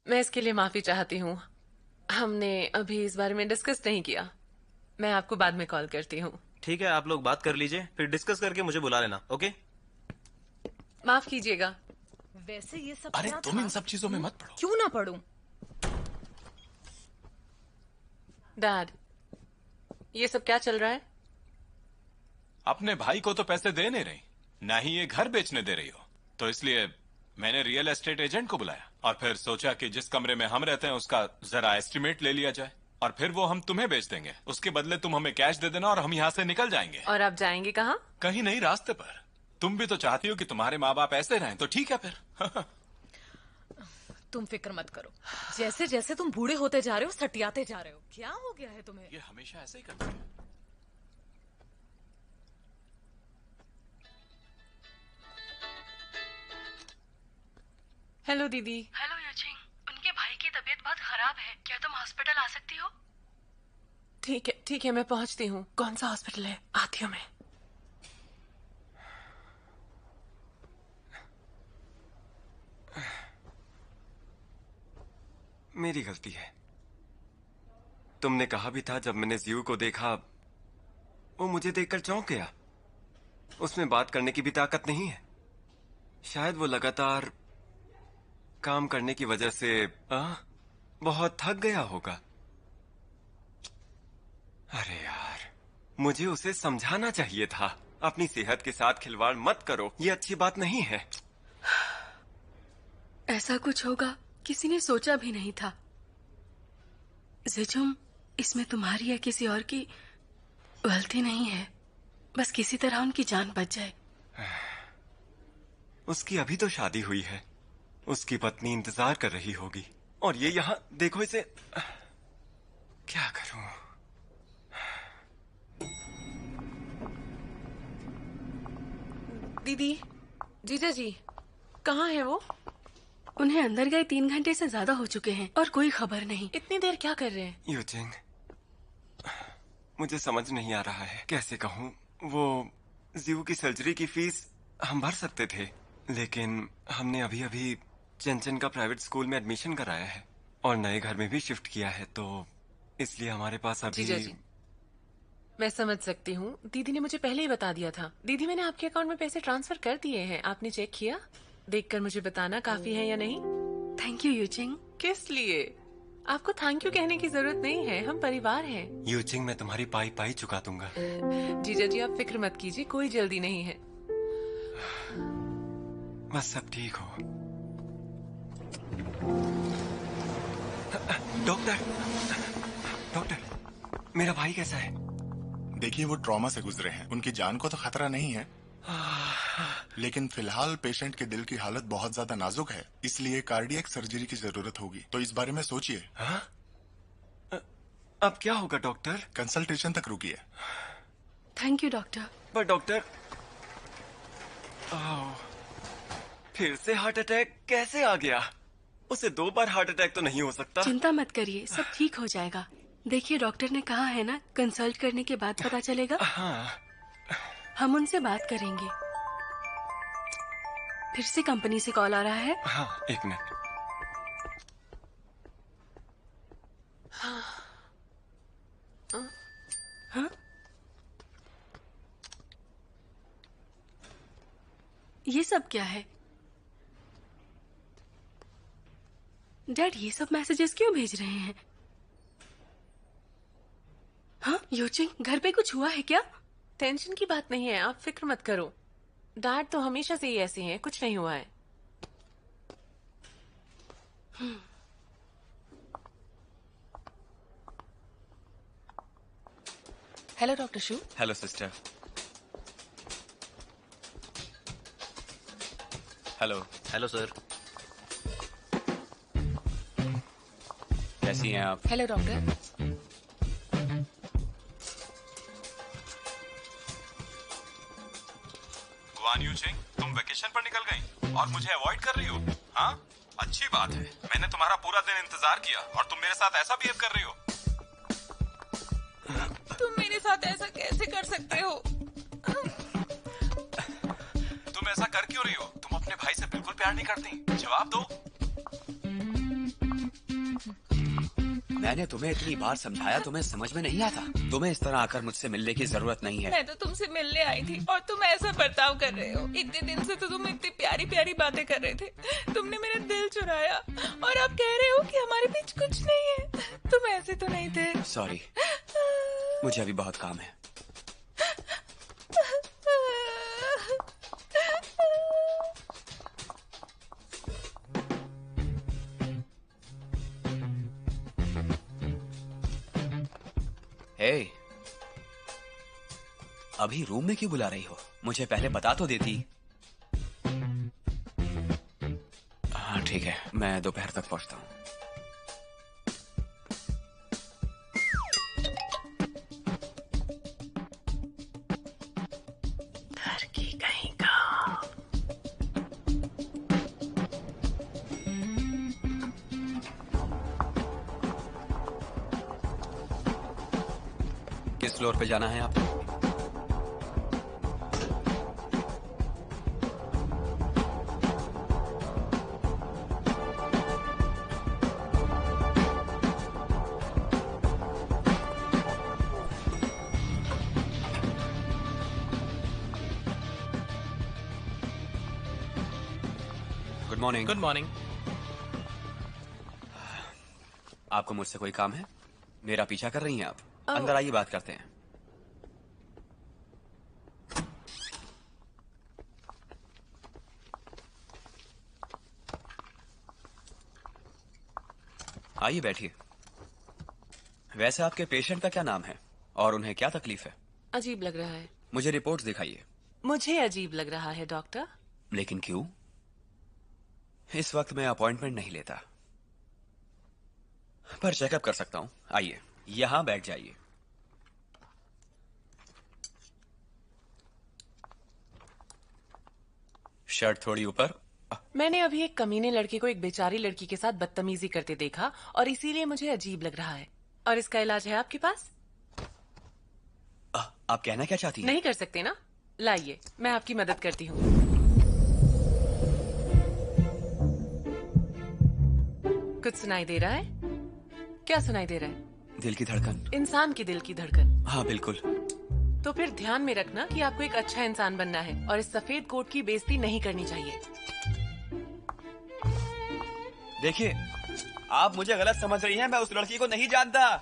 मैं इसके लिए माफी चाहती हूँ। हमने अभी इस बारे में डिस्कस नहीं किया। मैं आपको बाद में कॉल करती हूँ। ठीक है, आप लोग बात कर लीजिए, फिर डिस्कस करके मुझे बुला लेना। ओके? माफ कीजिएगा। वैसे ये सब अरे क्या तुम था? इन सब चीजों में मत पड़ो। क्यों ना पढ़ूं? डैड, ये सब क्या चल रहा है? अपने भाई को तो पैसे दे नहीं रही, ना ही ये घर बेचने दे रही हो, तो इसलिए मैंने रियल एस्टेट एजेंट को बुलाया और फिर सोचा कि जिस कमरे में हम रहते हैं उसका जरा एस्टिमेट ले लिया जाए और फिर वो हम तुम्हें बेच देंगे। उसके बदले तुम हमें कैश दे देना और हम यहाँ से निकल जाएंगे। और आप जाएंगे कहाँ? कहीं नहीं, रास्ते पर। तुम भी तो चाहती हो कि तुम्हारे माँ बाप ऐसे रहें, तो ठीक है फिर। तुम फिक्र मत करो। जैसे जैसे तुम बूढ़े होते जा रहे हो सटियाते जा रहे हो। क्या हो गया है तुम्हें? ये हमेशा ऐसे ही करती है। हेलो दीदी। हेलो युचिंग, उनके भाई की तबीयत बहुत खराब है, क्या तुम हॉस्पिटल आ सकती हो? ठीक है, मैं पहुंचती हूँ। कौन सा हॉस्पिटल है? आती हूँ मैं। मेरी गलती है। तुमने कहा भी था जब मैंने जियो को देखा, वो मुझे देखकर चौंक गया। उसमें बात करने की भी ताकत नहीं है। शायद वो लगातार काम करने की वजह से बहुत थक गया होगा। अरे यार, मुझे उसे समझाना चाहिए था। अपनी सेहत के साथ खिलवाड़ मत करो, ये अच्छी बात नहीं है। ऐसा कुछ होगा किसी ने सोचा भी नहीं था। जिजुम, इसमें तुम्हारी या किसी और की गलती नहीं है। बस किसी तरह उनकी जान बच जाए। उसकी अभी तो शादी हुई है। उसकी पत्नी इंतजार कर रही होगी और ये यहाँ देखो इसे। क्या करूं? दीदी, जीजा जी, कहाँ है वो? उन्हें अंदर गए 3 घंटे से ज्यादा हो चुके हैं और कोई खबर नहीं। इतनी देर क्या कर रहे हैं? यूजिंग, मुझे समझ नहीं आ रहा है कैसे कहूँ। वो जियो की सर्जरी की फीस हम भर सकते थे, लेकिन हमने अभी अभी चंचन का प्राइवेट स्कूल में एडमिशन कराया है और नए घर में भी शिफ्ट किया है, तो इसलिए हमारे पास अभी। जीजा जी, मैं समझ सकती हूँ। दीदी ने मुझे पहले ही बता दिया था। दीदी, मैंने आपके अकाउंट में पैसे ट्रांसफर कर दिए हैं। आपने चेक किया? देखकर मुझे बताना काफी है या नहीं। Thank you using. किस लिए? आपको थैंक यू कहने की जरूरत नहीं है, हम परिवार हैं। यूजिंग, मैं तुम्हारी पाई पाई चुका दूंगा। जीजा जी, आप फिक्र मत कीजिए, कोई जल्दी नहीं है। बस सब ठीक हो। डॉक्टर, मेरा भाई कैसा है? देखिए, वो ट्रॉमा से गुजरे हैं, उनकी जान को तो खतरा नहीं है, लेकिन फिलहाल पेशेंट के दिल की हालत बहुत ज्यादा नाजुक है, इसलिए कार्डियक सर्जरी की जरूरत होगी। तो इस बारे में सोचिए। अब क्या होगा डॉक्टर? कंसल्टेशन तक रुकिए। Thank you doctor. पर डॉक्टर, फिर से हार्ट अटैक कैसे आ गया? उसे 2 बार हार्ट अटैक तो नहीं हो सकता। चिंता मत करिए, सब ठीक हो जाएगा। देखिए, डॉक्टर ने कहा है ना, कंसल्ट करने के बाद पता चलेगा। हाँ। हम उनसे बात करेंगे। फिर से कंपनी से कॉल आ रहा है। हाँ, 1 मिनट। हाँ? ये सब क्या है? डैड, ये सब मैसेजेस क्यों भेज रहे हैं? हाँ योचिंग, घर पे कुछ हुआ है क्या? टेंशन की बात नहीं है, आप फिक्र मत करो। डैड तो हमेशा से ही ऐसे हैं, कुछ नहीं हुआ है। हेलो डॉक्टर शू। Hello sister. Hello. Hello sir. कैसी हैं आप? Hello doctor. गुआन यूचिंग, तुम वेकेशन पर निकल गई और मुझे अवॉइड कर रही हो? हाँ, अच्छी बात है। मैंने तुम्हारा पूरा दिन इंतजार किया और तुम मेरे साथ ऐसा बिहेव कर रही हो। तुम मेरे साथ ऐसा कैसे कर सकते हो? तुम ऐसा कर क्यों रही हो? तुम अपने भाई से बिल्कुल प्यार नहीं करती। जवाब दो। मैंने तुम्हें इतनी बार समझाया, तुम्हें समझ में नहीं आता। तुम्हें इस तरह आकर मुझसे मिलने की जरूरत नहीं है। मैं तो तुमसे मिलने आई थी और तुम ऐसा बर्ताव कर रहे हो। इतने दिन से तो तुम इतनी प्यारी प्यारी बातें कर रहे थे, तुमने मेरा दिल चुराया और अब कह रहे हो कि हमारे बीच कुछ नहीं है। तुम ऐसे तो नहीं थे। सॉरी, मुझे अभी बहुत काम है। हे, अभी रूम में क्यों बुला रही हो? मुझे पहले बता तो देती। हाँ ठीक है, मैं दोपहर तक पहुंचता हूँ। घर की कहीं का। किस फ्लोर पे जाना है आपको? Good morning. Good morning. आपको मुझसे कोई काम है? मेरा पीछा कर रही हैं आप? अंदर आइए, बात करते हैं। आइए बैठिए। वैसे आपके पेशेंट का क्या नाम है और उन्हें क्या तकलीफ है? अजीब लग रहा है। मुझे रिपोर्ट्स दिखाइए। मुझे अजीब लग रहा है डॉक्टर। लेकिन क्यों? इस वक्त मैं अपॉइंटमेंट नहीं लेता, पर चेकअप कर सकता हूं। आइए, यहां बैठ जाइए। शर्ट थोड़ी ऊपर। मैंने अभी एक कमीने लड़के को एक बेचारी लड़की के साथ बदतमीजी करते देखा और इसीलिए मुझे अजीब लग रहा है। और इसका इलाज है आपके पास? आप कहना क्या चाहती हैं? नहीं कर सकते ना? लाइए, मैं आपकी मदद करती हूँ। कुछ सुनाई दे रहा है? क्या सुनाई दे रहा है? दिल की धड़कन। इंसान की दिल की धड़कन। हाँ बिल्कुल। तो फिर ध्यान में रखना कि आपको एक अच्छा इंसान बनना है और इस सफेद कोट की बेइज्जती नहीं करनी चाहिए। देखिए, आप मुझे गलत समझ रही हैं। मैं उस लड़की को नहीं जानता।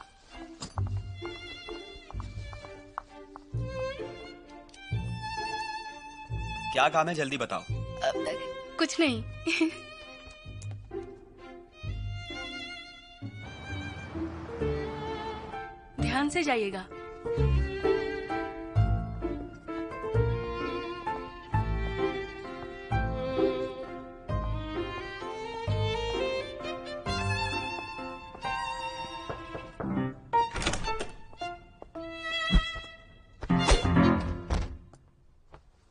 क्या काम है, जल्दी बताओ। कुछ नहीं। ध्यान से जाइएगा।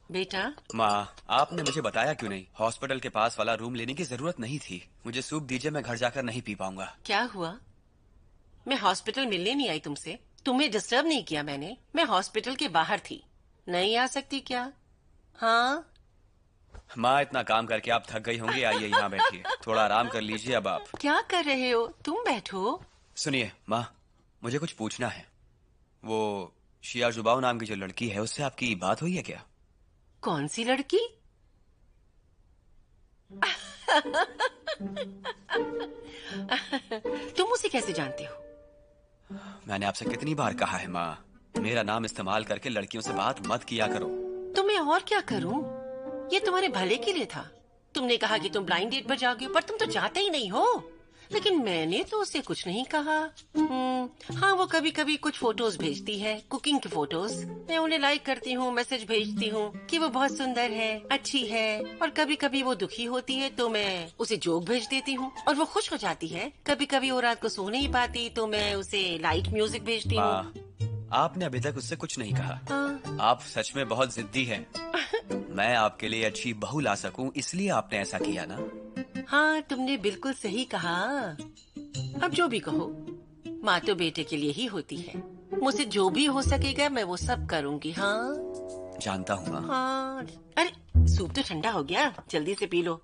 बेटा, माँ, आपने मुझे बताया क्यों नहीं? हॉस्पिटल के पास वाला रूम लेने की जरूरत नहीं थी। मुझे सूप दीजिए, मैं घर जाकर नहीं पी पाऊंगा। क्या हुआ? मैं हॉस्पिटल मिलने नहीं आई तुमसे। तुम्हें डिस्टर्ब नहीं किया मैंने। मैं हॉस्पिटल के बाहर थी। नहीं आ सकती क्या? हाँ माँ, इतना काम करके आप थक गई होंगी। आइए यहाँ बैठिए, थोड़ा आराम कर लीजिए। अब आप क्या कर रहे हो? तुम बैठो। सुनिए माँ, मुझे कुछ पूछना है। वो शिया जुबाओ नाम की जो लड़की है, उससे आपकी बात हुई है क्या? कौन सी लड़की? तुम उसे कैसे जानते हो? मैंने आपसे कितनी बार कहा है माँ, मेरा नाम इस्तेमाल करके लड़कियों से बात मत किया करो। तो मैं और क्या करूं? ये तुम्हारे भले के लिए था। तुमने कहा कि तुम ब्लाइंड डेट पर जाओगे, पर तुम तो जाते ही नहीं हो। लेकिन मैंने तो उसे कुछ नहीं कहा। हाँ, वो कभी कभी कुछ फोटोज भेजती है, कुकिंग की फोटोज। मैं उन्हें लाइक करती हूँ, मैसेज भेजती हूँ कि वो बहुत सुंदर है, अच्छी है। और कभी कभी वो दुखी होती है तो मैं उसे जोक भेज देती हूँ और वो खुश हो जाती है। कभी कभी वो रात को सो नहीं पाती तो मैं उसे लाइट म्यूजिक भेजती हूँ। आपने अभी तक उससे कुछ नहीं कहा। हाँ। आप सच में बहुत जिद्दी हैं। मैं आपके लिए अच्छी बहू ला सकूं, इसलिए आपने ऐसा किया ना? हाँ, तुमने बिल्कुल सही कहा। अब जो भी कहो, माँ तो बेटे के लिए ही होती है। मुझसे जो भी हो सकेगा मैं वो सब करूँगी। हाँ जानता हूँ माँ। हाँ। अरे सूप तो ठंडा हो गया, जल्दी से पी लो।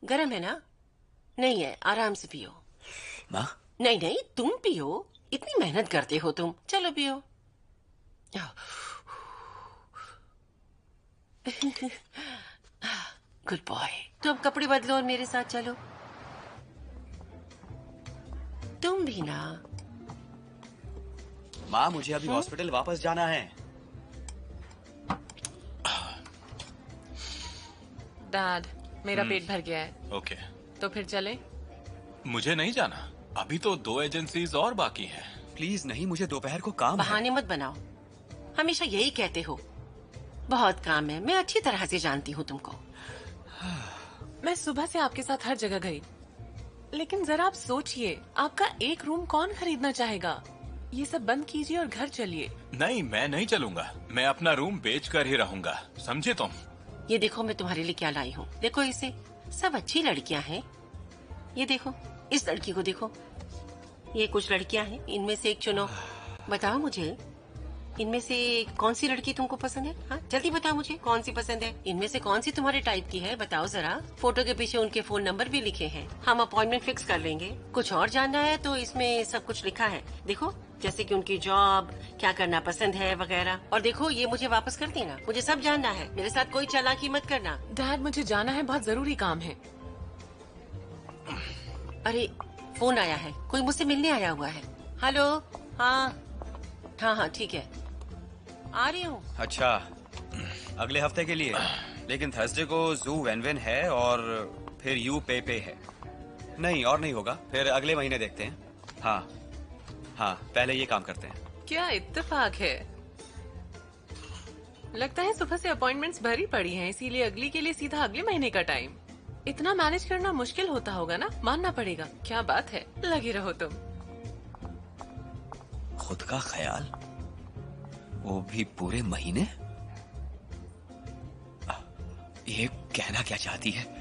गरम है ना? नहीं है, आराम से पियो। माँ, नहीं नहीं, तुम पियो, इतनी मेहनत करते हो तुम, चलो पियो। Good boy. तो अब कपड़े बदलो और मेरे साथ चलो। तुम भी ना। माँ, मुझे अभी हॉस्पिटल वापस जाना है। डैड, मेरा पेट भर गया है, ओके, तो फिर चले? मुझे नहीं जाना, अभी तो 2 एजेंसीज और बाकी हैं। प्लीज नहीं, मुझे दोपहर को काम है। बहाने मत बनाओ, हमेशा यही कहते हो। बहुत काम है, मैं अच्छी तरह से जानती हूँ तुमको। मैं सुबह से आपके साथ हर जगह गई, लेकिन जरा आप सोचिए, आपका एक रूम कौन खरीदना चाहेगा? ये सब बंद कीजिए और घर चलिए। नहीं, मैं नहीं चलूंगा, मैं अपना रूम बेच कर ही रहूंगा, समझे तुम? ये देखो मैं तुम्हारे लिए क्या लाई हूँ, देखो इसे। सब अच्छी लड़कियाँ हैं, ये देखो, इस लड़की को देखो, ये कुछ लड़कियाँ हैं, इनमें से एक चुनो। बताओ मुझे, इनमें से कौन सी लड़की तुमको पसंद है? हाँ, जल्दी बताओ मुझे, कौन सी पसंद है? इनमें से कौन सी तुम्हारे टाइप की है, बताओ जरा। फोटो के पीछे उनके फोन नंबर भी लिखे हैं, हम अपॉइंटमेंट फिक्स कर लेंगे। कुछ और जानना है तो इसमें सब कुछ लिखा है, देखो, जैसे कि उनकी जॉब, क्या करना पसंद है वगैरह। और देखो, ये मुझे वापस कर देना, मुझे सब जानना है, मेरे साथ कोई चालाकी मत करना। डैड, मुझे जाना है, बहुत जरूरी काम है। अरे, फोन आया है, कोई मुझसे मिलने आया हुआ है। हेलो, हाँ हाँ हाँ, ठीक है, आ रही हूँ। अच्छा, अगले हफ्ते के लिए, लेकिन थर्सडे को जू वेन है और फिर यू पे है। नहीं, और नहीं होगा, फिर अगले महीने देखते हैं। हाँ हाँ, पहले ये काम करते हैं। क्या इत्तेफाक है। लगता है सुबह से अपॉइंटमेंट्स भरी पड़ी हैं, इसीलिए अगली के लिए सीधा अगले महीने का टाइम। इतना मैनेज करना मुश्किल होता होगा ना, मानना पड़ेगा। क्या बात है, लगे रहो तुम। खुद का ख्याल, वो भी पूरे महीने। ये कहना क्या चाहती है?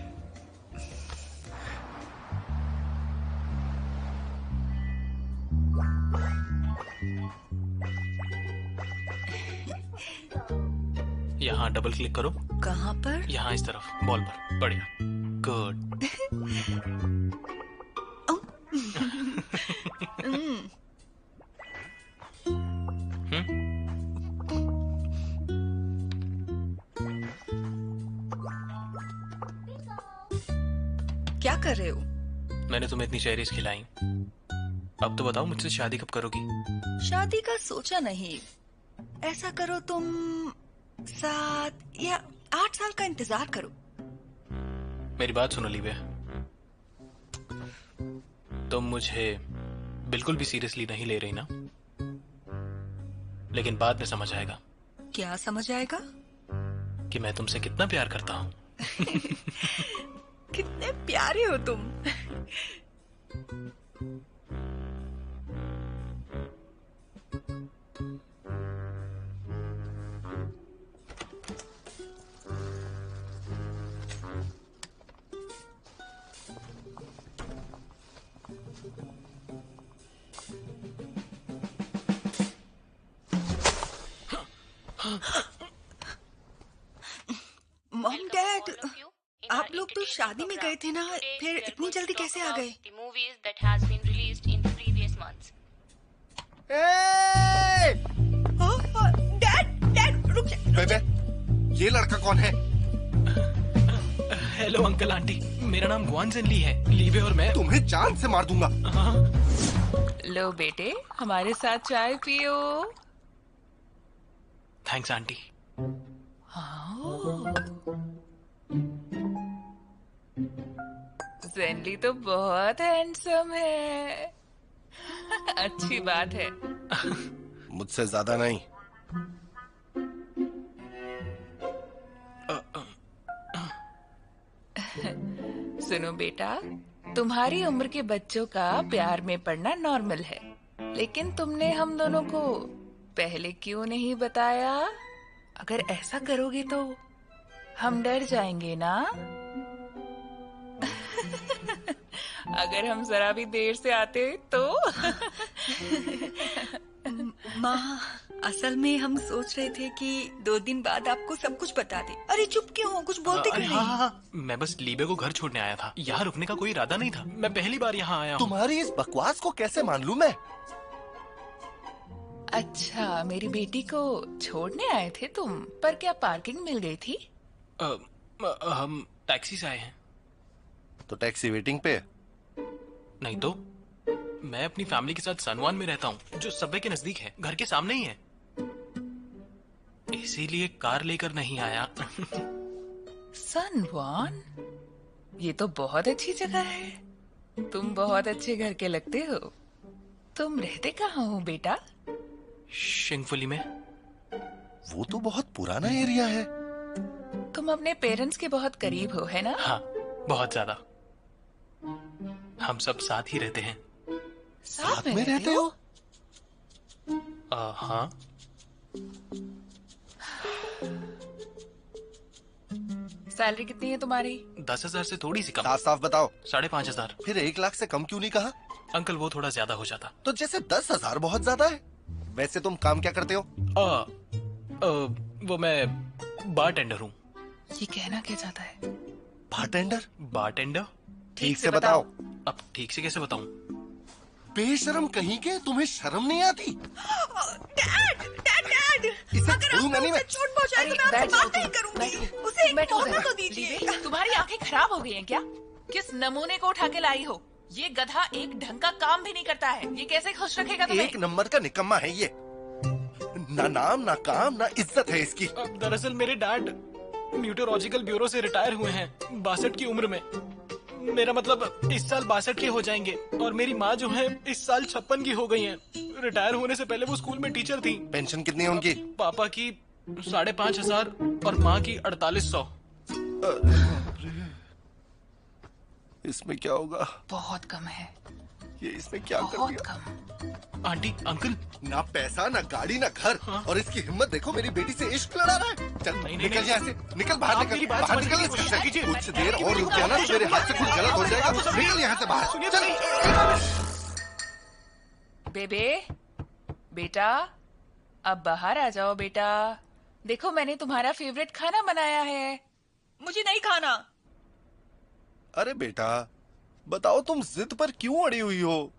यहाँ डबल क्लिक करो। कहाँ पर? यहाँ इस तरफ, बॉल पर। बढ़िया, गुड। क्या कर रहे हो? मैंने तुम्हें इतनी चेरीज खिलाई, अब तो बताओ मुझसे शादी कब करोगी? शादी का सोचा नहीं। ऐसा करो, तुम 7 या 8 साल का इंतजार करो। मेरी बात सुनो लीबे, तुम मुझे बिल्कुल भी सीरियसली नहीं ले रही ना? लेकिन बाद में समझ आएगा। क्या समझ आएगा? कि मैं तुमसे कितना प्यार करता हूँ। कितने प्यारे हो तुम। मॉम, डैड, आप लोग तो शादी में गए थे ना, फिर इतनी जल्दी कैसे आ गए? डैड, रुक जा। बेबे, ये लड़का कौन है? हेलो अंकल आंटी, मेरा नाम गुआन जेनली है। लीबे और मैं तुम्हें जान से मार दूंगा। लो बेटे, हमारे साथ चाय पियो। Thanks aunty. जेनली तो बहुत हैंडसम है। अच्छी बात है। मुझसे ज्यादा नहीं। सुनो बेटा, तुम्हारी उम्र के बच्चों का प्यार में पड़ना नॉर्मल है, लेकिन तुमने हम दोनों को पहले क्यों नहीं बताया? अगर ऐसा करोगे तो हम डर जाएंगे ना। अगर हम जरा भी देर से आते तो। माँ, असल में हम सोच रहे थे कि 2 दिन बाद आपको सब कुछ बता दें। अरे चुप क्यों हो, कुछ बोलते अरे क्यों हाँ नहीं? हाँ हाँ, मैं बस लीबे को घर छोड़ने आया था। यहाँ रुकने का कोई इरादा नहीं था। मैं पहली बार यहाँ आया हूँ। तुम्हारी इस बकवास को कैसे मान लूं मैं? अच्छा, मेरी बेटी को छोड़ने आए थे तुम, पर क्या पार्किंग मिल गई थी? हम टैक्सी से आए हैं। तो टैक्सी वेटिंग पे? नहीं तो मैं अपनी फैमिली के साथ सनवान में रहता हूँ, जो सबवे के नजदीक है, घर के सामने ही है। इसीलिए कार लेकर नहीं आया। सनवान? ये तो बहुत अच्छी जगह है। तुम बहुत अच्छे घर के लगते हो। तुम रहते कहाँ हो बेटा? शिंगफुली में। वो तो बहुत पुराना एरिया है। तुम अपने पेरेंट्स के बहुत करीब हो, है ना? हाँ, बहुत ज्यादा। हम सब साथ ही रहते हैं। साथ में रहते हो? हाँ। सैलरी कितनी है तुम्हारी? 10,000 से थोड़ी सी कम। साफ साफ बताओ। 5,500। फिर 1 लाख से कम क्यों नहीं कहा? अंकल वो थोड़ा ज्यादा हो जाता। तो जैसे 10,000 बहुत ज्यादा है। वैसे तुम काम क्या करते हो? वो मैं बारटेंडर हूँ। ये कहना क्या चाहता है? बारटेंडर? बारटेंडर? ठीक से बताओ। अब ठीक से कैसे बताऊं? बेशरम कहीं के, तुम्हें शर्म नहीं आती? डैड, इसे अगर छोड़ूंगा नहीं मैं। चोट पहुंचाए तो मैं आपसे बात नहीं करूंगी। उसे एक बैठो मौका जरा। तो दीजिए। लीबे, तुम्हारी आंखें खराब हो गई हैं क्या? किस नमूने को उठा के लाई हो? ये गधा एक ढंग का काम भी नहीं करता है। ये कैसे खुश रखेगा तुम्हें? 1 नंबर का निकम्मा है ये। ना नाम, ना काम, ना इज्जत है इसकी। दरअसल मेरे डैड न्यूटोलॉजिकल ब्यूरो से रिटायर हुए हैं 62 की उम्र में। मेरा मतलब इस साल 62 के हो जाएंगे। और मेरी माँ जो है इस साल 56 की हो गई हैं। रिटायर होने से पहले वो स्कूल में टीचर थी। पेंशन कितनी है उनकी? पापा की 5,500 और माँ की 4,800। इसमें क्या होगा? बहुत कम है। ये इसने क्या कर बहुत दिया? कम। आंटी, अंकल, ना पैसा, ना गाड़ी, ना घर। और इसकी हिम्मत देखो, मेरी बेटी से इश्क लड़ा रहा है। चल निकल यहाँ से, निकल बाहर, आप निकल मेरी बात बाहर, समझने निकल की इस कोशिश घर से। कीजिए। कुछ देर और रुक जाना तो मेरे हाथ से कुछ गलत हो जाएगा। निकल यहाँ से बाहर, चल। बेबे, बेटा, अब बाहर आ जाओ बेटा। देखो मैंने तुम्हारा फेवरेट खाना बनाया है। मुझे नहीं खाना। अरे बेटा, बताओ तुम जिद पर क्यों अड़ी हुई हो?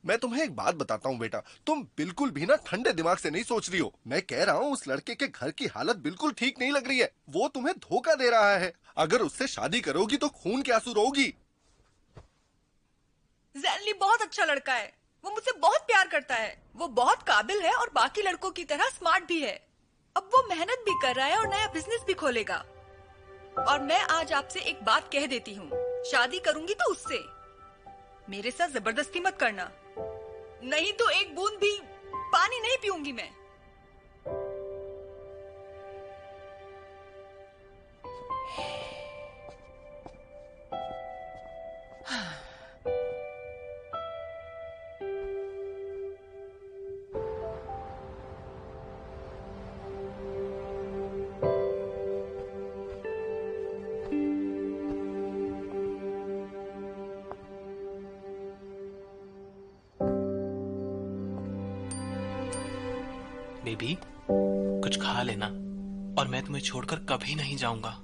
मैं तुम्हें एक बात बताता हूँ बेटा, तुम बिल्कुल भी ना ठंडे दिमाग से नहीं सोच रही हो। मैं कह रहा हूँ उस लड़के के घर की हालत बिल्कुल ठीक नहीं लग रही है। वो तुम्हें धोखा दे रहा है। अगर उससे शादी करोगी तो खून के आंसू रोगी। जैनली बहुत अच्छा लड़का है। वो मुझसे बहुत प्यार करता है। वो बहुत काबिल है और बाकी लड़कों की तरह स्मार्ट भी है। अब वो मेहनत भी कर रहा है और नया बिजनेस भी खोलेगा। और मैं आज आपसे एक बात कह देती हूँ, शादी करूंगी तो उससे। मेरे साथ जबरदस्ती मत करना, नहीं तो एक बूंद भी पानी नहीं पीऊंगी मैं। बेबी, कुछ खा लेना और मैं तुम्हें छोड़कर कभी नहीं जाऊंगा।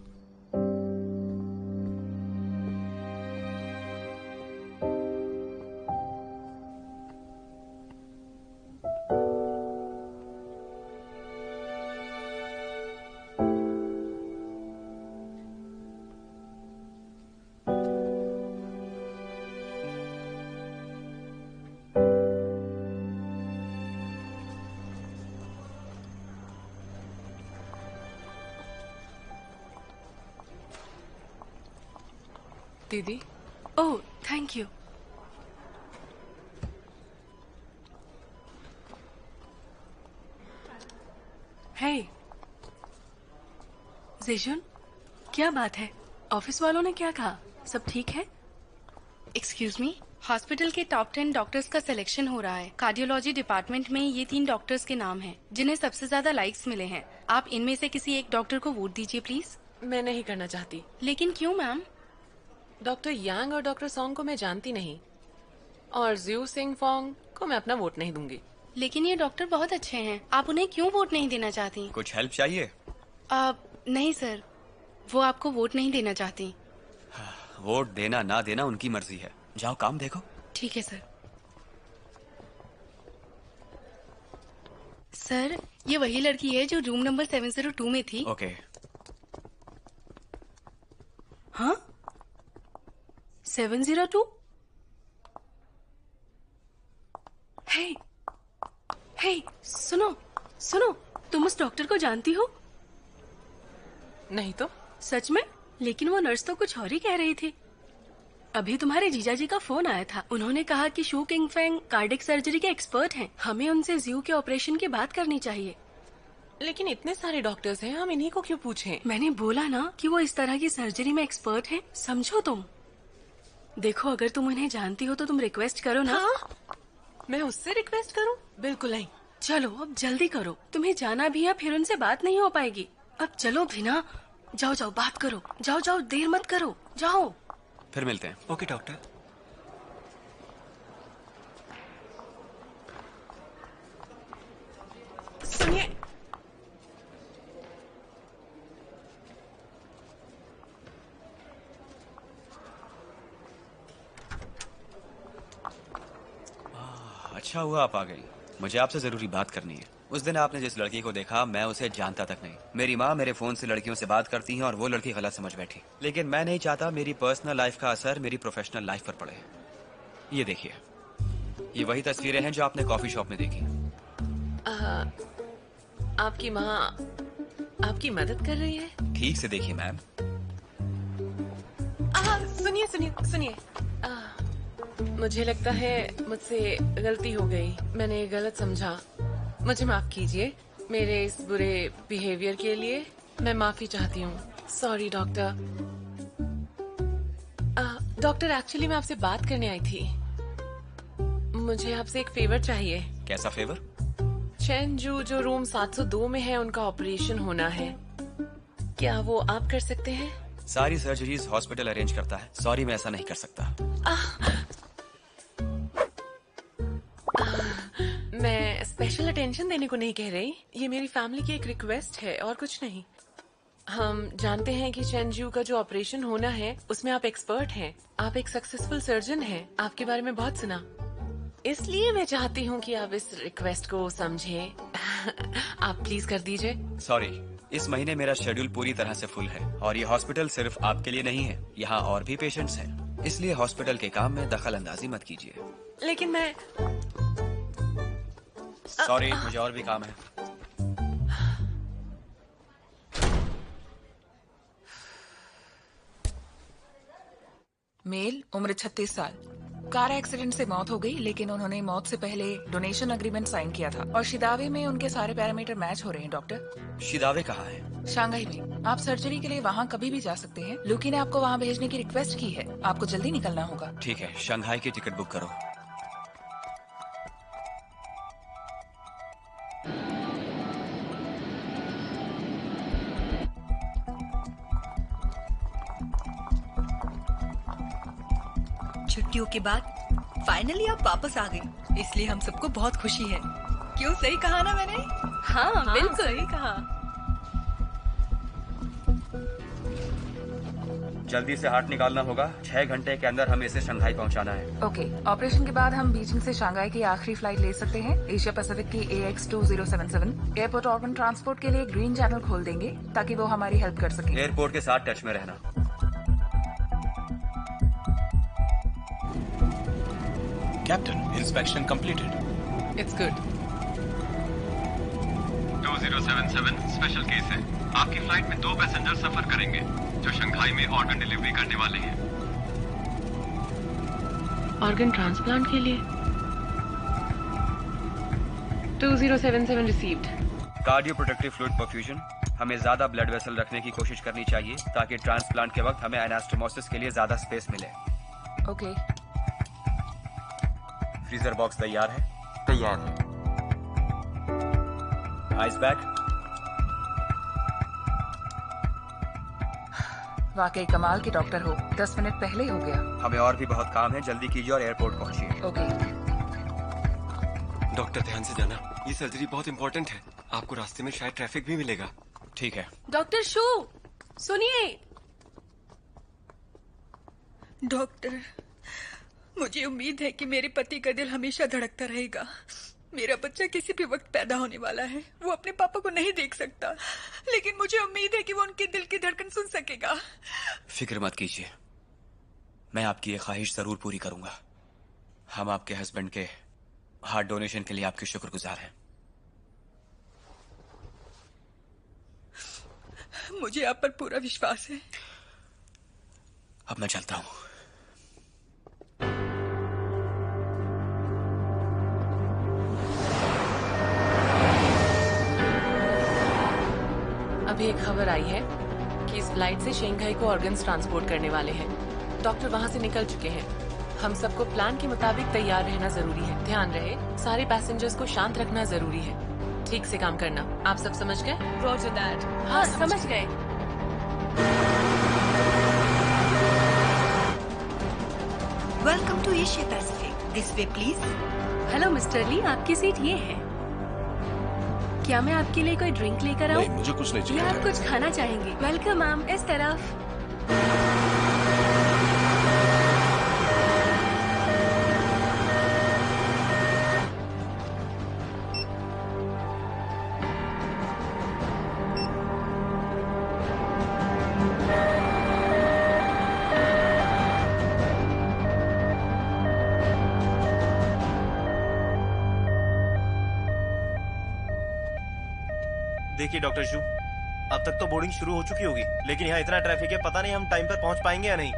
दीदी। ओह, थैंक यू। हे जेजुन, क्या बात है? ऑफिस वालों ने क्या कहा? सब ठीक है? एक्सक्यूज मी, हॉस्पिटल के टॉप 10 डॉक्टर्स का सिलेक्शन हो रहा है। कार्डियोलॉजी डिपार्टमेंट में ये 3 डॉक्टर्स के नाम हैं, जिन्हें सबसे ज्यादा लाइक्स मिले हैं। आप इनमें से किसी एक डॉक्टर को वोट दीजिए प्लीज। मैं नहीं करना चाहती। लेकिन क्यों मैम? डॉक्टर यांग और डॉक्टर सॉन्ग को मैं जानती नहीं, और ज्यू सिंह फोंग को मैं अपना वोट नहीं दूंगी। लेकिन ये डॉक्टर बहुत अच्छे हैं, आप उन्हें क्यों वोट नहीं देना चाहती? कुछ हेल्प चाहिए? नहीं सर, वो आपको वोट नहीं देना चाहती। वोट देना ना देना उनकी मर्जी है, जाओ काम देखो। ठीक है सर। सर, ये वही लड़की है जो रूम नंबर 702 में थी। ओके। हाँ 702? हे हे, सुनो सुनो, तुम उस डॉक्टर को जानती हो? नहीं तो। सच में? लेकिन वो नर्स तो कुछ और ही कह रही थी। अभी तुम्हारे जीजाजी का फोन आया था, उन्होंने कहा कि शू किंग फेंग कार्डिक सर्जरी के एक्सपर्ट हैं, हमें उनसे जियो के ऑपरेशन की बात करनी चाहिए। लेकिन इतने सारे डॉक्टर्स हैं, हम इन्हीं को क्यों पूछें? मैंने बोला ना कि वो इस तरह की सर्जरी में एक्सपर्ट हैं, समझो तुम। देखो, अगर तुम उन्हें जानती हो तो तुम रिक्वेस्ट करो ना। हाँ? मैं उससे रिक्वेस्ट करूं? बिल्कुल नहीं। चलो अब जल्दी करो, तुम्हें जाना भी है, फिर उनसे बात नहीं हो पाएगी। अब चलो भीना, जाओ जाओ बात करो, जाओ जाओ, देर मत करो, जाओ। फिर मिलते हैं। Okay doctor. सुनिए, अच्छा हुआ आप आ गई, मुझे आपसे जरूरी बात करनी है। उस दिन आपने जिस लड़की को देखा, मैं उसे जानता तक नहीं। मेरी माँ मेरे फोन से लड़कियों से बात करती है और वो लड़की गलत समझ बैठी। लेकिन मैं नहीं चाहता मेरी पर्सनल लाइफ का असर मेरी प्रोफेशनल लाइफ पर पड़े। ये देखिए, ये वही तस्वीरें हैं जो आपने कॉफी शॉप में देखी। आपकी माँ आपकी मदद कर रही है? ठीक से देखिए मैम। सुनिए सुनिए सुनिए, मुझे लगता है मुझसे गलती हो गई, मैंने गलत समझा, मुझे माफ कीजिए। मेरे इस बुरे बिहेवियर के लिए मैं माफी चाहती हूँ। Sorry doctor. डॉक्टर, एक्चुअली मैं आपसे बात करने आई थी। मुझे आपसे एक फेवर चाहिए। कैसा फेवर? चेंजू जो रूम 702 में है, उनका ऑपरेशन होना है, क्या वो आप कर सकते हैं? सारी सर्जरीज हॉस्पिटल अरेंज करता है। सॉरी, मैं ऐसा नहीं कर सकता। मैं स्पेशल अटेंशन देने को नहीं कह रही, ये मेरी फैमिली की एक रिक्वेस्ट है और कुछ नहीं। हम जानते हैं कि चेंजू का जो ऑपरेशन होना है उसमें आप एक्सपर्ट हैं, आप एक सक्सेसफुल सर्जन हैं, आपके बारे में बहुत सुना, इसलिए मैं चाहती हूँ कि आप इस रिक्वेस्ट को समझें। आप प्लीज कर दीजिए। सॉरी, इस महीने मेरा शेड्यूल पूरी तरह से फुल है और ये हॉस्पिटल सिर्फ आपके लिए नहीं है, यहाँ और भी पेशेंट्स हैं, इसलिए हॉस्पिटल के काम में दखल अंदाजी मत कीजिए। लेकिन मैं सॉरी, मुझे और भी काम है। मेल, उम्र 36 साल, कार एक्सीडेंट से मौत हो गई, लेकिन उन्होंने मौत से पहले डोनेशन एग्रीमेंट साइन किया था और शिदावे में उनके सारे पैरामीटर मैच हो रहे हैं। डॉक्टर, शिदावे कहाँ है? शंघाई में। आप सर्जरी के लिए वहाँ कभी भी जा सकते हैं। लुकी ने आपको वहाँ भेजने की रिक्वेस्ट की है, आपको जल्दी निकलना होगा। ठीक है, शंघाई की टिकट बुक करो। छुट्टियों के बाद फाइनली आप वापस आ गई, इसलिए हम सबको बहुत खुशी है। क्यों, सही कहा ना मैंने? हाँ बिल्कुल सही कहा। जल्दी से हार्ट निकालना होगा, 6 घंटे के अंदर हमें इसे शंघाई पहुंचाना है। ओके, ऑपरेशन के बाद हम बीजिंग से शंघाई की आखिरी फ्लाइट ले सकते हैं। एशिया पैसिफिक की AX2077। एयरपोर्ट ऑर्गन ट्रांसपोर्ट के लिए ग्रीन चैनल खोल देंगे ताकि वो हमारी हेल्प कर सके। एयरपोर्ट के साथ टच में रहना। Captain, inspection completed. It's good. 2077 special case है। आपकी फ्लाइट में 2 पैसेंजर सफर करेंगे जो शंघाई में ऑर्गन डिलीवरी करने वाले हैं। ऑर्गन ट्रांसप्लांट के लिए 2077 received. Cardio protective fluid perfusion. हमें ज्यादा ब्लड वेसल रखने की कोशिश करनी चाहिए ताकि ट्रांसप्लांट के वक्त हमें एनास्टोमोसिस के लिए ज्यादा स्पेस मिले। ओके। फ्रीजर बॉक्स तैयार है? तैयार है। Ice bag. वाकई कमाल के डॉक्टर हो, 10 मिनट पहले ही हो गया। हमें और भी बहुत काम है, जल्दी कीजिए और एयरपोर्ट पहुंचिए। ओके। डॉक्टर ध्यान से जाना, ये सर्जरी बहुत इंपॉर्टेंट है। आपको रास्ते में शायद ट्रैफिक भी मिलेगा। ठीक है। डॉक्टर शू, सुनिए। डॉक्टर, मुझे उम्मीद है कि मेरे पति का दिल हमेशा धड़कता रहेगा। मेरा बच्चा किसी भी वक्त पैदा होने वाला है। वो अपने पापा को नहीं देख सकता, लेकिन मुझे उम्मीद है कि वो उनके दिल की धड़कन सुन सकेगा। फिक्र मत कीजिए, मैं आपकी ये ख्वाहिश जरूर पूरी करूंगा। हम आपके हस्बैंड के हार्ट डोनेशन के लिए आपके शुक्रगुजार हैं। मुझे आप पर पूरा विश्वास है। अब मैं चलता हूं। अभी एक खबर आई है कि इस फ्लाइट से शंघाई को ऑर्गन्स ट्रांसपोर्ट करने वाले हैं। डॉक्टर वहां से निकल चुके हैं। हम सबको प्लान के मुताबिक तैयार रहना जरूरी है। ध्यान रहे, सारे पैसेंजर्स को शांत रखना जरूरी है। ठीक से काम करना। आप सब समझ गए? Roger that. हाँ, समझ गए। Welcome to Asia Pacific. This way please. Hello mister Lee, आपकी सीट ये है। क्या मैं आपके लिए कोई ड्रिंक लेकर आऊं? नहीं, मुझे कुछ नहीं चाहिए। या आप कुछ खाना चाहेंगे? वेलकम मैम, इस तरफ। देखिए डॉक्टर शू, अब तक तो बोर्डिंग शुरू हो चुकी होगी, लेकिन यहाँ इतना ट्रैफिक है, पता नहीं हम टाइम पर पहुँच पाएंगे या नहीं।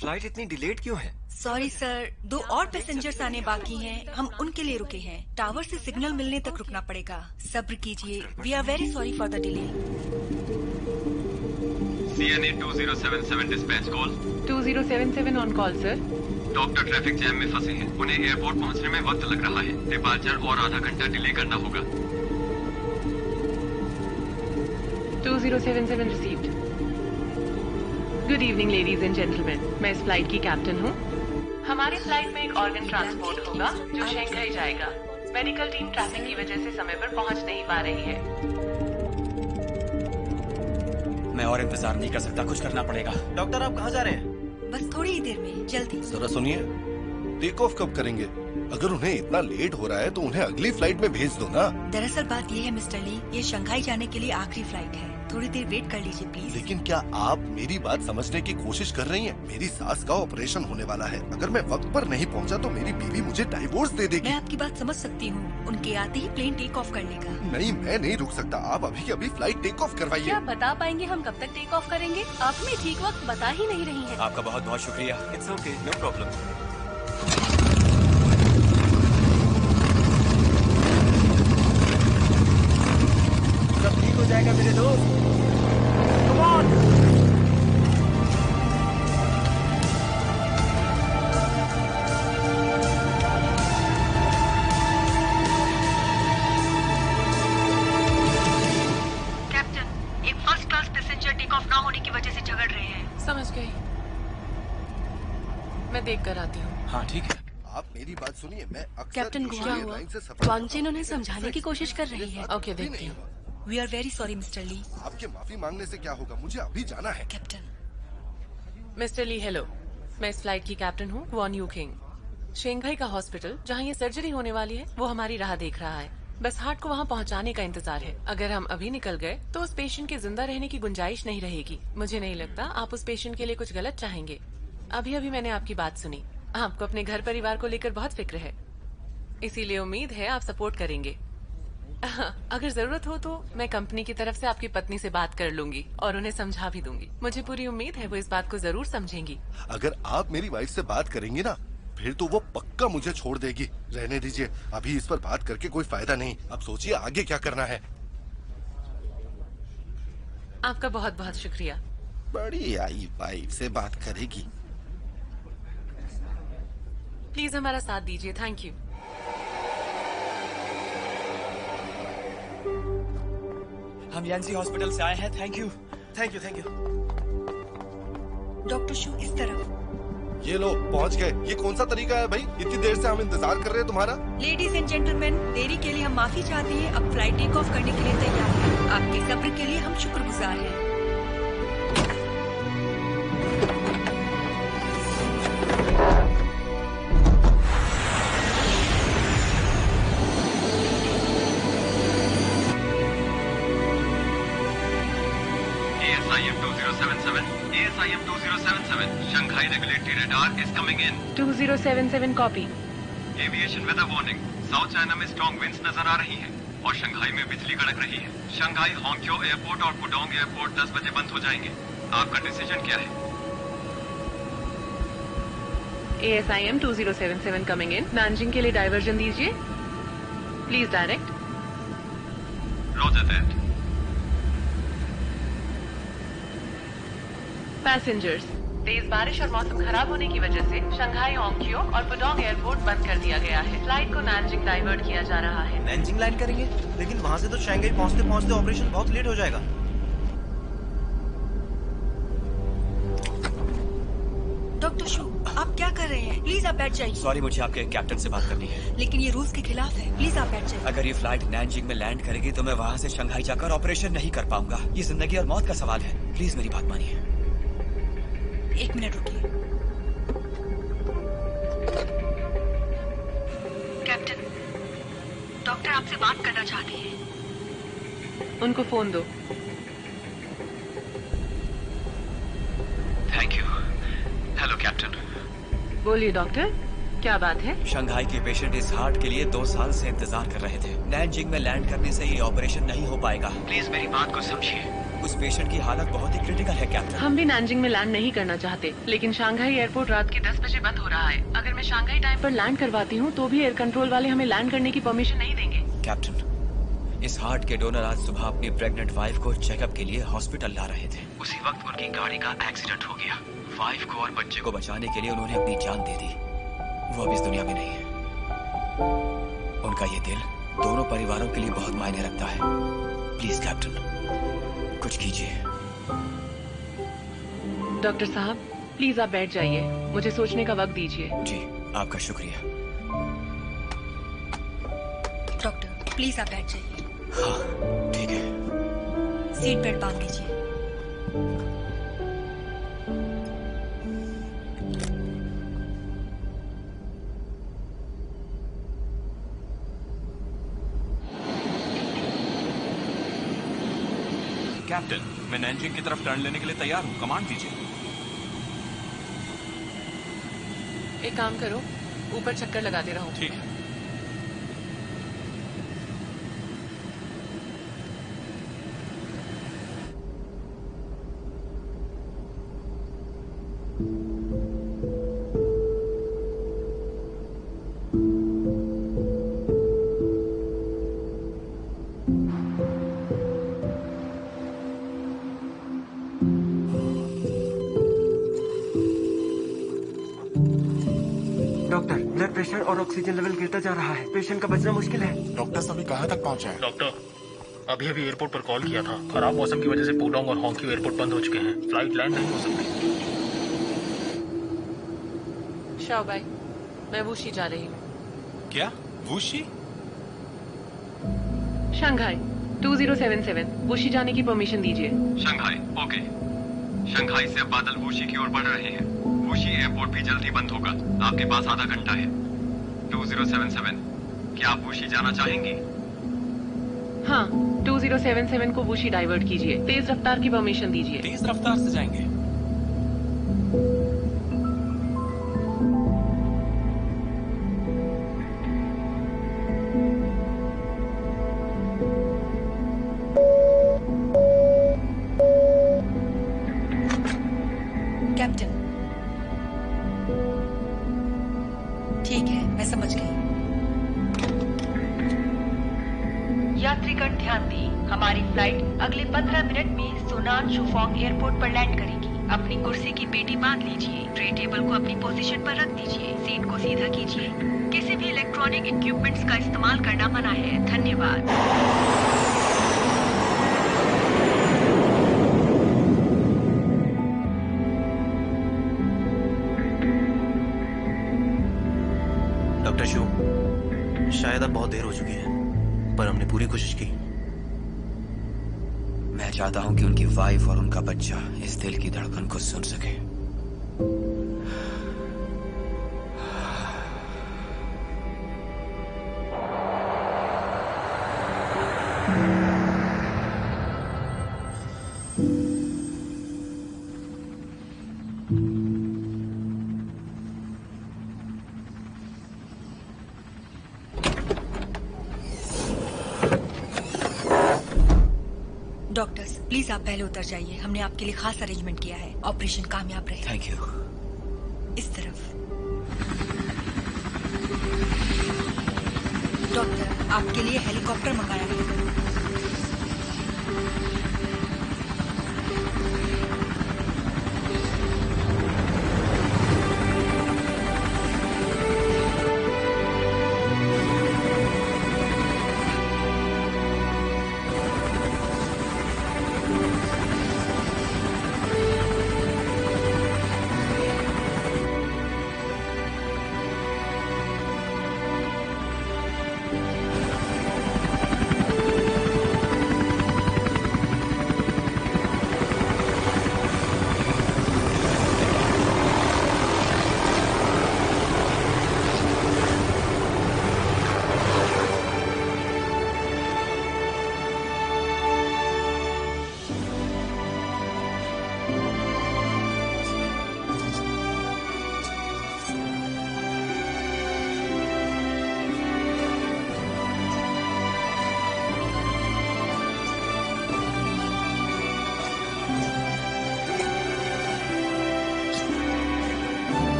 फ्लाइट इतनी डिलेड क्यों है? सॉरी सर, 2 और पैसेंजर्स आने बाकी हैं। हम उनके लिए रुके हैं। टावर से सिग्नल मिलने तक रुकना पड़ेगा। सब्र कीजिए। We are very sorry for the delay. CNA 2077 dispatch call. 2077 on call sir. Doctor traffic jam में फंसे हैं। उन्हें एयरपोर्ट पहुंचने में वक्त लग रहा है। डिपार्चर और आधा घंटा डिले करना होगा। 2077 received. Good evening ladies and gentleman, मैं इस फ्लाइट की कैप्टन हूँ। हमारी फ्लाइट में एक ऑर्गन ट्रांसपोर्ट होगा जो शंघाई जाएगा। मेडिकल टीम ट्रैफिक की वजह से समय पर पहुँच नहीं पा रही है। मैं और इंतजार नहीं कर सकता, कुछ करना पड़ेगा। डॉक्टर आप कहाँ जा रहे हैं? बस थोड़ी ही देर में, जल्दी। जरा सुनिए, टेक ऑफ कब करेंगे? अगर उन्हें इतना लेट हो रहा है तो उन्हें अगली फ्लाइट में भेज दो ना। दरअसल बात ये है मिस्टर ली, ये शंघाई जाने के लिए आखिरी फ्लाइट है। थोड़ी देर वेट कर लीजिए प्लीज। लेकिन क्या आप मेरी बात समझने की कोशिश कर रही हैं? मेरी सास का ऑपरेशन होने वाला है। अगर मैं वक्त पर नहीं पहुंचा तो मेरी बीवी मुझे डाइवोर्स दे देगी। मैं आपकी बात समझ सकती हूँ। उनके आते ही प्लेन टेक ऑफ कर लेगा। नहीं, मैं नहीं रुक सकता। आप अभी की अभी फ्लाइट टेक ऑफ करवाइए। क्या बता पाएंगे हम कब तक टेक ऑफ करेंगे? आप हमें ठीक वक्त बता ही नहीं रही हैं। आपका बहुत बहुत शुक्रिया। It's okay, no problem. सब ठीक हो जाएगा मेरे दोस्त। Come on. कैप्टन, एक first class passenger take off ना होने की वजह से झगड़ रहे हैं। समझ गई, मैं देख कर आती हूँ। हाँ ठीक है। आप मेरी बात सुनिए, मैं अक्सर कैप्टन एशियन क्या हुआ? एयरलाइन से सफर वांगचिन उन्हें समझाने की कोशिश कर रही है। ओके, देखती हूँ। We are very sorry mister Lee. आपके माफी मांगने से क्या होगा? मुझे अभी जाना है। कैप्टन, मिस्टर ली हेलो, मैं इस फ्लाइट की कैप्टन हूँ, वॉन यू किंग। शंघाई का हॉस्पिटल जहाँ ये सर्जरी होने वाली है वो हमारी राह देख रहा है। बस हार्ट को वहाँ पहुँचाने का इंतजार है। अगर हम अभी निकल गए तो उस पेशेंट के जिंदा रहने की गुंजाइश नहीं रहेगी। मुझे नहीं लगता आप उस पेशेंट के लिए कुछ गलत चाहेंगे। अभी अभी मैंने आपकी बात सुनी। आपको अपने घर परिवार को लेकर बहुत फिक्र है, इसीलिए उम्मीद है आप सपोर्ट करेंगे। अगर जरूरत हो तो मैं कंपनी की तरफ से आपकी पत्नी से बात कर लूंगी और उन्हें समझा भी दूंगी। मुझे पूरी उम्मीद है वो इस बात को जरूर समझेंगी। अगर आप मेरी वाइफ से बात करेंगी ना, फिर तो वो पक्का मुझे छोड़ देगी। रहने दीजिए, अभी इस पर बात करके कोई फायदा नहीं। अब सोचिए आगे क्या करना है। आपका बहुत बहुत शुक्रिया। बड़ी आई वाइफ से बात करेगी। प्लीज हमारा साथ दीजिए। Thank you. हम यान्सी हॉस्पिटल से आए हैं। Thank you. Thank you, thank you. Doctor Shu इस तरफ। ये लो पहुंच गए। ये कौन सा तरीका है भाई? इतनी देर से हम इंतजार कर रहे हैं तुम्हारा। लेडीज एंड जेंटलमैन, देरी के लिए हम माफी चाहते हैं। अब फ्लाइट टेक ऑफ करने के लिए तैयार है। आपके सब्र के लिए हम शुक्रगुजार हैं। ASIM 2077, ASIM 2077, Shanghai regulatory radar is coming in. 2077 copy. Aviation weather warning, south China में स्ट्रॉन्ग विंड्स नजर आ रही हैं और शंघाई में बिजली कड़क रही है। शंघाई होंक्यो एयरपोर्ट और पुडोंग एयरपोर्ट 10 बजे बंद हो जाएंगे। आपका डिसीजन क्या है? ASIM 2077 coming in. नानजिंग के लिए डाइवर्जन दीजिए please direct. Roger that. Passengers, तेज बारिश और मौसम खराब होने की वजह से शंघाई होंक्यो और पुडोंग एयरपोर्ट बंद कर दिया गया है। फ्लाइट को नानजिंग डाइवर्ट किया जा रहा है। नैनजिंग लैंड करेंगे, लेकिन वहाँ से तो शंघाई पहुँचते पहुँचते ऑपरेशन बहुत लेट हो जाएगा। डॉक्टर शू, आप क्या कर रहे हैं? प्लीज आप बैठ जाइए। सॉरी, मुझे आपके कैप्टन से बात करनी है। लेकिन ये रूल्स के खिलाफ है। प्लीज आप बैठ जाइए। अगर ये फ्लाइट नैनजिंग में लैंड करेगी तो मैं वहाँ से शंघाई जाकर ऑपरेशन नहीं कर पाऊंगा। ये जिंदगी और मौत का सवाल है। प्लीज मेरी बात मानिए। 1 मिनट रुकिए। कैप्टन, डॉक्टर आपसे बात करना चाहते हैं। उनको फोन दो। Thank you. Hello captain. बोलिए डॉक्टर, क्या बात है? शंघाई के पेशेंट इस हार्ट के लिए 2 साल से इंतजार कर रहे थे। नैनजिंग में लैंड करने से ये ऑपरेशन नहीं हो पाएगा। प्लीज मेरी बात को समझिए। उस पेशेंट की हालत बहुत ही क्रिटिकल है कैप्टन। हम भी नानजिंग में लैंड नहीं करना चाहते, लेकिन शंघाई एयरपोर्ट रात के 10 बजे बंद हो रहा है। अगर मैं शंघाई टाइम पर लैंड करवाती हूँ तो भी एयर कंट्रोल वाले हमें लैंड करने की परमिशन नहीं देंगे। कैप्टन, इस हार्ट के डोनर आज सुबह अपनी प्रेग्नेंट वाइफ को चेकअप के लिए हॉस्पिटल ला रहे थे। उसी वक्त उनकी गाड़ी का एक्सीडेंट हो गया। वाइफ को और बच्चे को बचाने के लिए उन्होंने अपनी जान दे दी। वो अब इस दुनिया में नहीं है। उनका ये दिल दोनों परिवारों के लिए बहुत मायने रखता है। प्लीज कैप्टन, कुछ कीजिए। डॉक्टर साहब, प्लीज आप बैठ जाइए। मुझे सोचने का वक्त दीजिए। जी, आपका शुक्रिया। डॉक्टर, प्लीज आप बैठ जाइए। हाँ, ठीक है। सीट बेल्ट बांध लीजिए। कैप्टन, मैं नैनजिंग की तरफ टर्न लेने के लिए तैयार हूँ। कमांड दीजिए। एक काम करो, ऊपर चक्कर लगाते रहो। ठीक है। डॉक्टर, ब्लड प्रेशर और ऑक्सीजन लेवल गिरता जा रहा है। पेशेंट का बचना मुश्किल है। डॉक्टर सभी कहाँ तक पहुँचे हैं? डॉक्टर, अभी अभी एयरपोर्ट पर कॉल किया था। खराब मौसम की वजह से पुडोंग और होंक्यो एयरपोर्ट बंद हो चुके हैं। फ्लाइट लैंड नहीं हो सकती। शाओ भाई, मैं वुशी जा रही हूँ। क्या? वुशी? शंघाई 2077, वुशी जाने की परमिशन दीजिए। Shanghai, okay. शंघाई से अब बादल वुशी की ओर बढ़ रहे हैं। वुशी एयरपोर्ट भी जल्दी बंद होगा। आपके पास आधा घंटा है। 2077, क्या आप वुशी जाना चाहेंगी? हाँ, 2077 को वुशी डाइवर्ट कीजिए। तेज रफ्तार की परमिशन दीजिए। तेज रफ्तार से जाएंगे? कैप्टन, ठीक है, मैं समझ गई। यात्रीगण ध्यान दें, हमारी फ्लाइट अगले 15 मिनट में सोनान शुफोंग एयरपोर्ट पर लैंड करेगी। अपनी कुर्सी की पेटी बांध लीजिए। ट्रे टेबल को अपनी पोजीशन पर रख दीजिए। सीट को सीधा कीजिए। किसी भी इलेक्ट्रॉनिक इक्विपमेंट्स का इस्तेमाल करना मना है। धन्यवाद। शायद अब बहुत देर हो चुकी है, पर हमने पूरी कोशिश की। मैं चाहता हूं कि उनकी वाइफ और उनका बच्चा इस दिल की धड़कन को सुन सके। डॉक्टर्स प्लीज आप पहले उतर जाइए, हमने आपके लिए खास अरेंजमेंट किया है। ऑपरेशन कामयाब रहे। Thank you. इस तरफ। डॉक्टर आपके लिए हेलीकॉप्टर मंगाया है।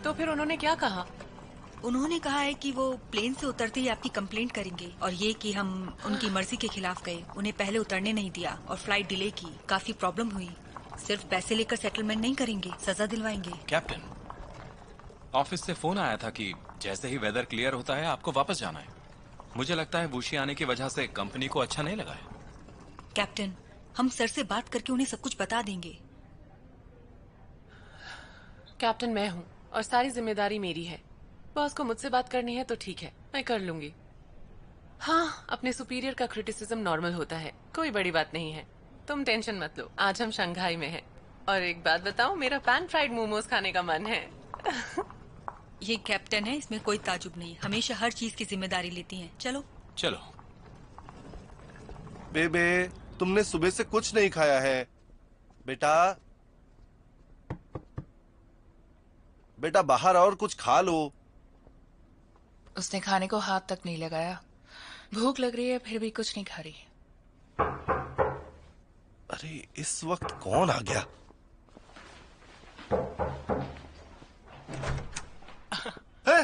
तो फिर उन्होंने क्या कहा? उन्होंने कहा है कि वो प्लेन से उतरते ही आपकी कंप्लेंट करेंगे और ये कि हम उनकी मर्जी के खिलाफ गए, उन्हें पहले उतरने नहीं दिया और फ्लाइट डिले की। काफी प्रॉब्लम हुई। सिर्फ पैसे लेकर सेटलमेंट नहीं करेंगे, सजा दिलवाएंगे। कैप्टन, ऑफिस से फोन आया था कि जैसे ही वेदर क्लियर होता है आपको वापस जाना है। मुझे लगता है वुशी आने की वजह से कंपनी को अच्छा नहीं लगा है। कैप्टन, हम सर से बात करके उन्हें सब कुछ बता देंगे। कैप्टन मैं हूँ और सारी जिम्मेदारी मेरी है। बॉस को मुझसे बात करनी है तो ठीक है, मैं कर लूंगी। हाँ, अपने सुपीरियर का क्रिटिसिज्म नॉर्मल होता है, कोई बड़ी बात नहीं है। तुम टेंशन मत लो, आज हम शंघाई में हैं। और एक बात बताओ, मेरा पैन फ्राइड मोमोज खाने का मन है। ये कैप्टन है, इसमें कोई ताजुब नहीं, हमेशा हर चीज की जिम्मेदारी लेती हैं। चलो चलो। बेबे, तुमने सुबह से कुछ नहीं खाया है। बेटा बेटा बाहर और कुछ खा लो। उसने खाने को हाथ तक नहीं लगाया। भूख लग रही है फिर भी कुछ नहीं खा रही। अरे इस वक्त कौन आ गया? है?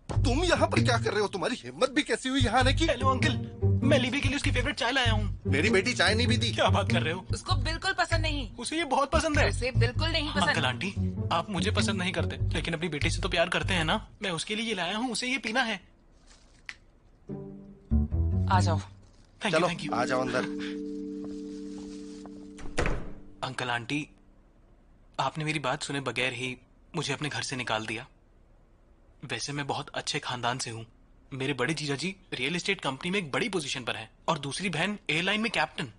तुम यहाँ पर क्या कर रहे हो? तुम्हारी हिम्मत भी कैसी हुई यहाँ आने की? हेलो अंकल, मैं लिबी के लिए उसकी फेवरेट चाय लाया हूँ। मेरी बेटी चाय नहीं पीती। क्या बात कर रहे हो? उसको बिल्कुल पसंद नहीं। उसे ये बहुत पसंद है। उसे बिल्कुल नहीं पसंद। अंकल आंटी, आप मुझे पसंद नहीं करते लेकिन अपनी बेटी से तो प्यार करते हैं ना। मैं उसके लिए ये लाया हूँ, उसे ये पीना है। आ जाओ। चलो थैंक यू। आ जाओ अंदर। अंकल आंटी, आपने मेरी बात सुने बगैर ही मुझे अपने घर से निकाल दिया। वैसे मैं बहुत अच्छे खानदान से हूँ। मेरे बड़े जीजा जी रियल एस्टेट कंपनी में एक बड़ी पोजीशन पर हैं और दूसरी बहन एयरलाइन में कैप्टन।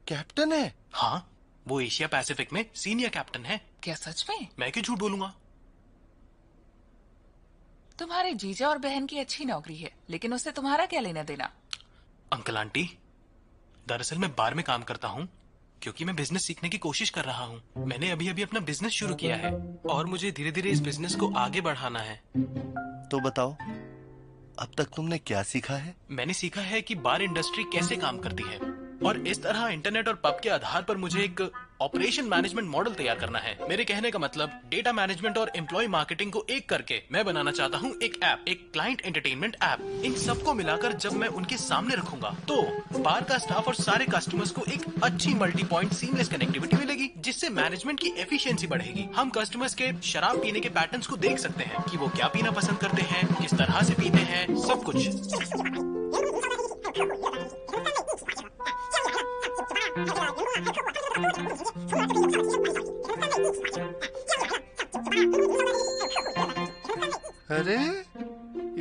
कैप्टन है? हाँ, वो एशिया पैसिफिक में सीनियर कैप्टन है। क्या सच में? मैं क्यों झूठ बोलूंगा? तुम्हारे जीजा और बहन की अच्छी नौकरी है, लेकिन उससे तुम्हारा क्या लेना देना? अंकल आंटी, दरअसल मैं बार में काम करता हूँ क्योंकि मैं बिजनेस सीखने की कोशिश कर रहा हूँ। मैंने अभी अभी अपना बिजनेस शुरू किया है और मुझे धीरे धीरे इस बिजनेस को आगे बढ़ाना है। तो बताओ, अब तक तुमने क्या सीखा है? मैंने सीखा है कि बार इंडस्ट्री कैसे काम करती है। और इस तरह इंटरनेट और पब के आधार पर मुझे एक ऑपरेशन मैनेजमेंट मॉडल तैयार करना है। मेरे कहने का मतलब डेटा मैनेजमेंट और एम्प्लॉय मार्केटिंग को एक करके मैं बनाना चाहता हूँ एक ऐप, एक क्लाइंट एंटरटेनमेंट ऐप। इन सबको मिलाकर जब मैं उनके सामने रखूंगा तो बार का स्टाफ और सारे कस्टमर्स को एक अच्छी मल्टी पॉइंट सीमलेस कनेक्टिविटी मिलेगी, जिससे मैनेजमेंट की एफिशिएंसी बढ़ेगी। हम कस्टमर्स के शराब पीने के पैटर्न्स को देख सकते हैं कि वो क्या पीना पसंद करते हैं, किस तरह से पीते हैं, सब कुछ। अरे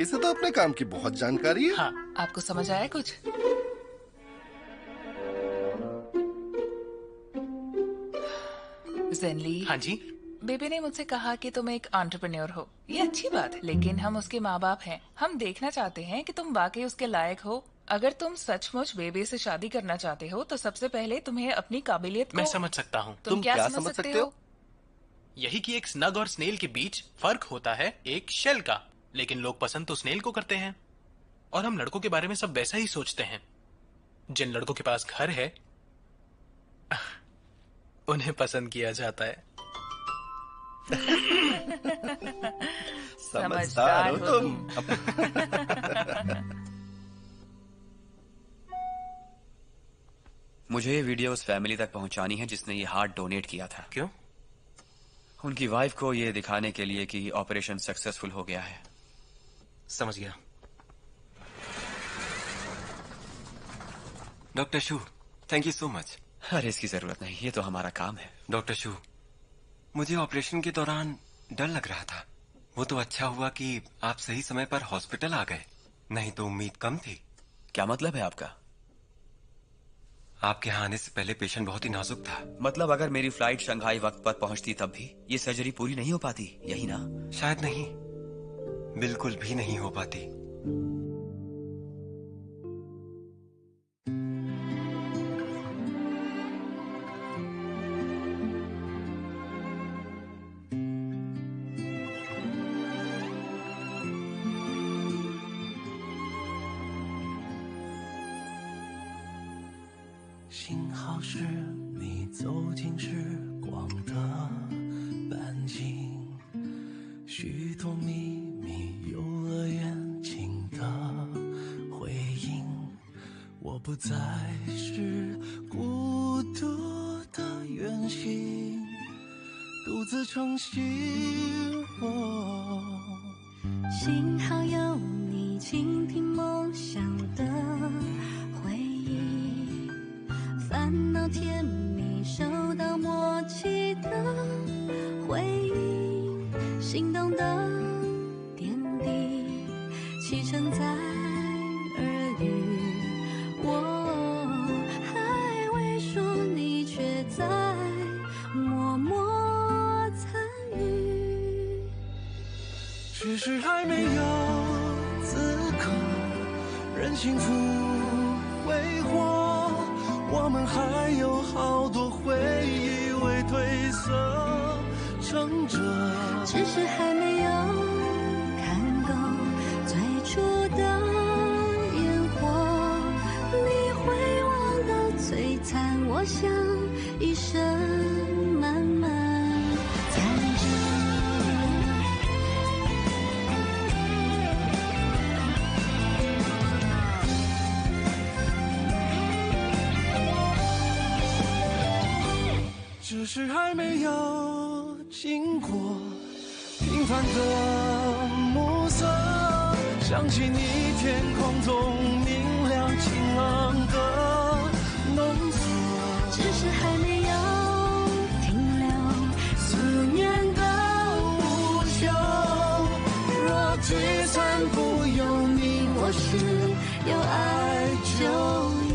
इसे तो अपने काम की बहुत जानकारी है। हाँ। आपको समझ आया कुछ? ज़ेनली। हाँ जी। बेबी ने मुझसे कहा कि तुम एक एंटरप्रेन्योर हो। ये अच्छी बात है, लेकिन हम उसके माँ बाप हैं। हम देखना चाहते हैं कि तुम वाकई उसके लायक हो। अगर तुम सचमुच बेबी से शादी करना चाहते हो तो सबसे पहले तुम्हें अपनी काबिलियत को... मैं समझ सकता हूँ। तुम क्या समझ सकते हो? यही कि एक स्नग और स्नेल के बीच फर्क होता है एक शेल का, लेकिन लोग पसंद तो स्नेल को करते हैं। और हम लड़कों के बारे में सब वैसा ही सोचते हैं। जिन लड़कों के पास घर है उन्हें पसंद किया जाता है। समझदार हो तुम। मुझे ये वीडियो उस फैमिली तक पहुंचानी है जिसने ये हार्ट डोनेट किया था। क्यों? उनकी वाइफ को ये दिखाने के लिए कि ऑपरेशन सक्सेसफुल हो गया है। समझ गया। Doctor shoe, thank you so much. अरे इसकी जरूरत नहीं, ये तो हमारा काम है। डॉक्टर शू, मुझे ऑपरेशन के दौरान डर लग रहा था। वो तो अच्छा हुआ कि आप सही समय पर हॉस्पिटल आ गए, नहीं तो उम्मीद कम थी। क्या मतलब है आपका? आपके यहाँ आने से पहले पेशेंट बहुत ही नाजुक था। मतलब अगर मेरी फ्लाइट शंघाई वक्त पर पहुंचती तब भी ये सर्जरी पूरी नहीं हो पाती, यही ना? शायद नहीं, बिल्कुल भी नहीं हो पाती।是你走进时光的半径，许多秘密游乐园情的回应。我不再是孤独的远行，独自撑起我。幸好有你倾听梦想的回忆，烦恼甜蜜收到默契的回应，心动的点滴启程在耳语，我还未说，你却在默默参与，只是还没有资格任幸福挥霍，我们还有好多回忆未褪色撑着，只是还没有看够最初的烟火，你会忘到璀璨，我想一生慢慢藏着。只是还没有经过平凡的暮色，想起你天空中明亮晴朗的浓缩，只是还没有停留思念的无休。若聚散不由你，或是有爱就有。